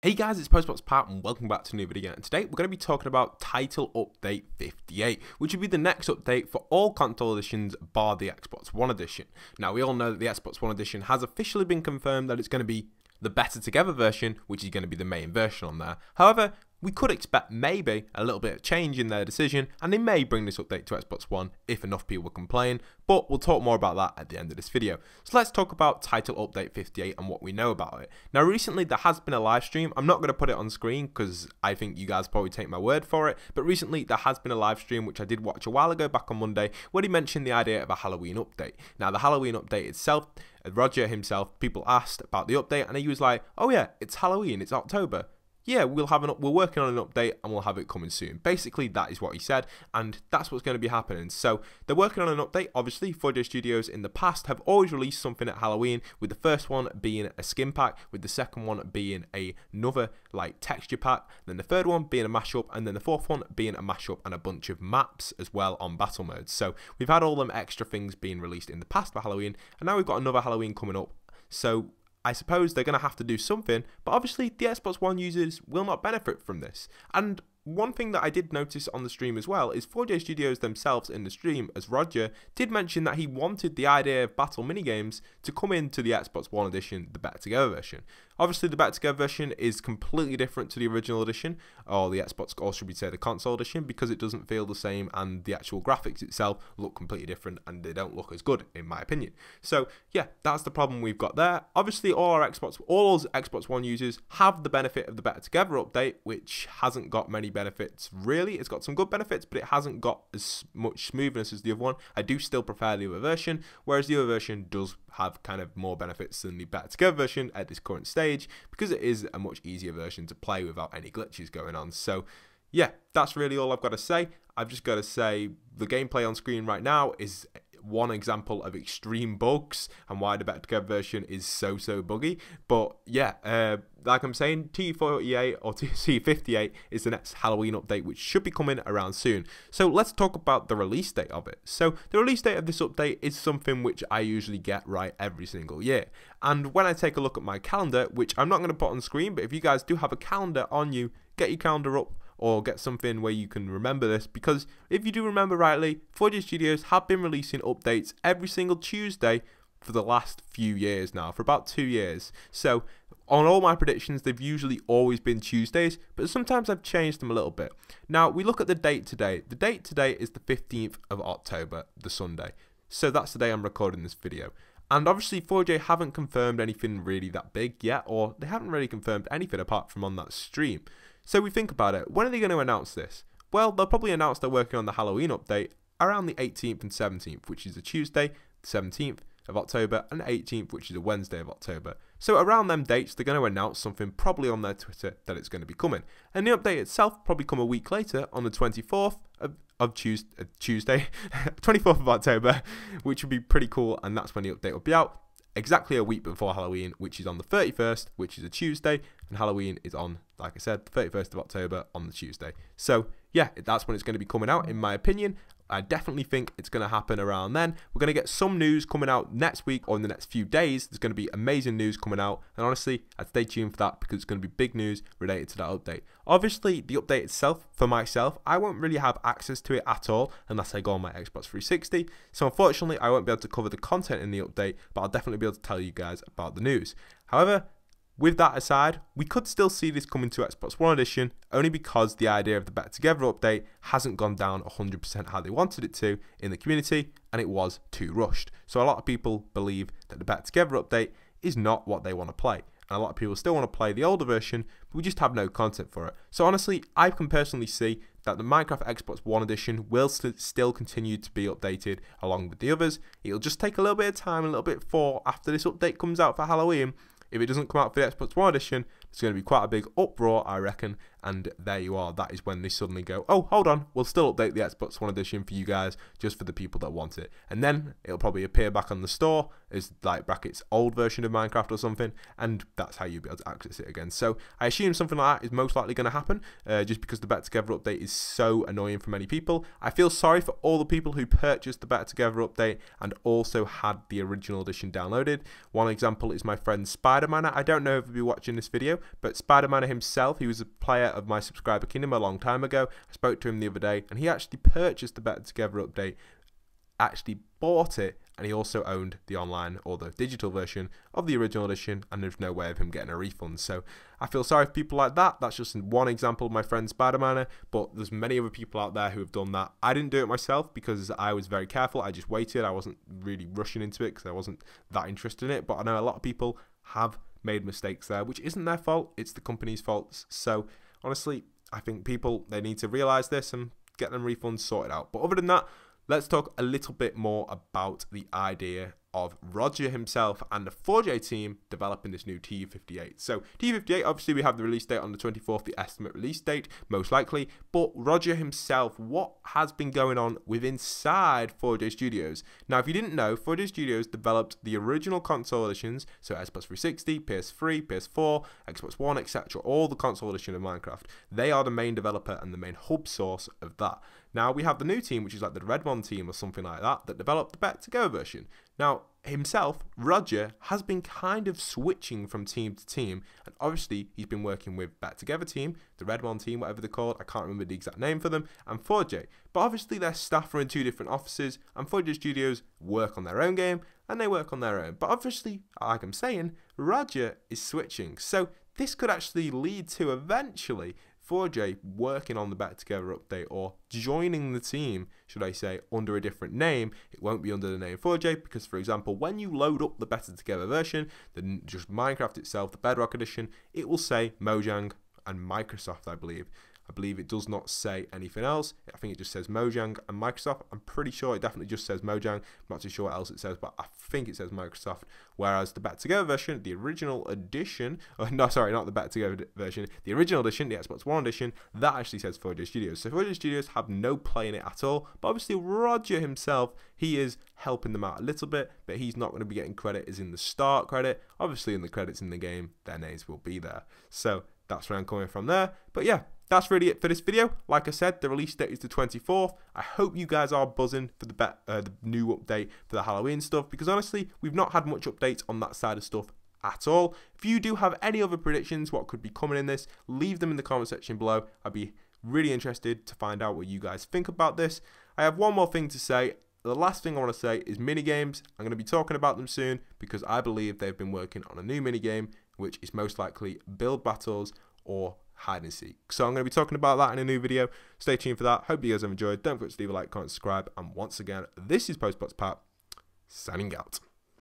Hey guys, it's POSTBOXPAT and welcome back to a new video, and today we're going to be talking about Title Update 58, which will be the next update for all console editions bar the Xbox One edition. Now we all know that the Xbox One edition has officially been confirmed that it's going to be the Better Together version, which is going to be the main version on there. However, we could expect maybe a little bit of change in their decision, and they may bring this update to Xbox One if enough people complain, but we'll talk more about that at the end of this video. So let's talk about Title Update 58 and what we know about it. Now recently there has been a live stream. I'm not going to put it on screen because I think you guys probably take my word for it, but recently there has been a live stream which I did watch a while ago back on Monday where he mentioned the idea of a Halloween update. Now the Halloween update itself, Roger himself, people asked about the update and he was like, oh yeah, it's Halloween, it's October. Yeah, we're working on an update and we'll have it coming soon. Basically, that is what he said, and that's what's going to be happening. So they're working on an update. Obviously, 4J Studios in the past have always released something at Halloween, with the first one being a skin pack, with the second one being another like texture pack, then the third one being a mashup, and then the fourth one being a mashup and a bunch of maps as well on battle modes. So we've had all them extra things being released in the past for Halloween, and now we've got another Halloween coming up. So I suppose they're going to have to do something, but obviously the Xbox One users will not benefit from this. And one thing that I did notice on the stream as well is 4J Studios themselves in the stream, as Roger did mention that he wanted the idea of battle minigames to come into the Xbox One edition, the Better Together version. Obviously the Better Together version is completely different to the original edition, or the Xbox, or should we say the console edition, because it doesn't feel the same and the actual graphics itself look completely different and they don't look as good in my opinion. So yeah, that's the problem we've got there. Obviously all those Xbox One users have the benefit of the Better Together update, which hasn't got many benefits really. It's got some good benefits, but it hasn't got as much smoothness as the other one. I do still prefer the other version, whereas the other version does have kind of more benefits than the Better Together version at this current stage, because it is a much easier version to play without any glitches going on. So yeah, that's really all I've got to say. I've just got to say the gameplay on screen right now is one example of extreme bugs and why the Better Together version is so buggy. But yeah, like I'm saying, TU48 or TU58 is the next Halloween update, which should be coming around soon. So let's talk about the release date of it. So the release date of this update is something which I usually get right every single year. And when I take a look at my calendar, which I'm not going to put on screen, but if you guys do have a calendar on you, get your calendar up, or get something where you can remember this, because if you do remember rightly, 4J Studios have been releasing updates every single Tuesday for the last few years now, for about 2 years. So on all my predictions, they've usually always been Tuesdays, but sometimes I've changed them a little bit. Now we look at the date today. The date today is the 15th of October, the Sunday. So that's the day I'm recording this video. And obviously 4J haven't confirmed anything really that big yet, or they haven't really confirmed anything apart from on that stream. So we think about it, when are they going to announce this? Well, they'll probably announce they're working on the Halloween update around the 18th and 17th, which is a Tuesday, the 17th of October, and the 18th, which is a Wednesday of October. So around them dates, they're going to announce something probably on their Twitter that it's going to be coming. And the update itself will probably come a week later on the 24th of Tuesday, 24th of October, which would be pretty cool, and that's when the update will be out. Exactly a week before Halloween, which is on the 31st, which is a Tuesday, and Halloween is on, like I said, the 31st of October on the Tuesday. So yeah, that's when it's going to be coming out, in my opinion. I definitely think it's going to happen around then. We're going to get some news coming out next week or in the next few days. There's going to be amazing news coming out, and honestly, I'd stay tuned for that because it's going to be big news related to that update. Obviously, the update itself, for myself, I won't really have access to it at all unless I go on my Xbox 360. So unfortunately, I won't be able to cover the content in the update, but I'll definitely be able to tell you guys about the news. However, with that aside, we could still see this coming to Xbox One edition only because the idea of the Better Together update hasn't gone down 100% how they wanted it to in the community, and it was too rushed. So a lot of people believe that the Better Together update is not what they want to play. And a lot of people still want to play the older version, but we just have no content for it. So honestly, I can personally see that the Minecraft Xbox One edition will still continue to be updated along with the others. It'll just take a little bit of time, a little bit after this update comes out for Halloween. If it doesn't come out for the Xbox One edition, it's going to be quite a big uproar, I reckon, and there you are. That is when they suddenly go, oh, hold on, we'll still update the Xbox One edition for you guys, just for the people that want it. And then it'll probably appear back on the store as like brackets old version of Minecraft or something, and that's how you'll be able to access it again. So I assume something like that is most likely going to happen, just because the Better Together update is so annoying for many people. I feel sorry for all the people who purchased the Better Together update and also had the original edition downloaded. One example is my friend Spider-Man. I don't know if you'll be watching this video, but Spider-Man himself, he was a player of my subscriber kingdom a long time ago. I spoke to him the other day, and he actually purchased the Better Together update, actually bought it, and he also owned the online or the digital version of the original edition, and there's no way of him getting a refund. So I feel sorry for people like that. That's just one example of my friend Spider-Man, but there's many other people out there who have done that. I didn't do it myself because I was very careful. I just waited. I wasn't really rushing into it because I wasn't that interested in it, but I know a lot of people have made mistakes there, which isn't their fault. It's the company's fault. So honestly, I think people, they need to realize this and get them refunds sorted out. But other than that, let's talk a little bit more about the idea of Roger himself and the 4J team developing this new TU58. So TU58, obviously we have the release date on the 24th, the estimate release date, most likely, but Roger himself, what has been going on with inside 4J Studios? Now, if you didn't know, 4J Studios developed the original console editions, so Xbox 360, PS3, PS4, Xbox One, etc., all the console edition of Minecraft. They are the main developer and the main hub source of that. Now, we have the new team, which is like the Red One team or something like that, that developed the Better Together version. Now, himself, Roger, has been kind of switching from team to team, and obviously he's been working with Better Together team, the Red One team, whatever they're called, I can't remember the exact name for them, and 4J. But obviously their staff are in two different offices, and 4J Studios work on their own game, and they work on their own. But obviously, like I'm saying, Roger is switching. So this could actually lead to eventually 4J working on the Better Together update, or joining the team, should I say, under a different name. It won't be under the name 4J because, for example, when you load up the Better Together version, then just Minecraft itself, the Bedrock edition, it will say Mojang and Microsoft, I believe. I believe it does not say anything else. I think it just says Mojang and Microsoft. I'm pretty sure it definitely just says Mojang. I'm not too sure what else it says, but I think it says Microsoft. Whereas the Better Together version, the original edition, no, sorry, not the Better Together version, the original edition, the Xbox One edition, that actually says 4J Studios. So 4J Studios have no play in it at all. But obviously Roger himself, he is helping them out a little bit, but he's not going to be getting credit as in the start credit. Obviously in the credits in the game, their names will be there. So that's where I'm coming from there. But yeah, that's really it for this video. Like I said, the release date is the 24th. I hope you guys are buzzing for the new update for the Halloween stuff, because honestly, we've not had much updates on that side of stuff at all. If you do have any other predictions, what could be coming in this, leave them in the comment section below. I'd be really interested to find out what you guys think about this. I have one more thing to say. The last thing I want to say is minigames. I'm going to be talking about them soon because I believe they've been working on a new minigame, which is most likely build battles or hide and seek. So I'm going to be talking about that in a new video. Stay tuned for that. Hope you guys have enjoyed. Don't forget to leave a like, comment, subscribe, and once again, this is PostBoxPat signing out.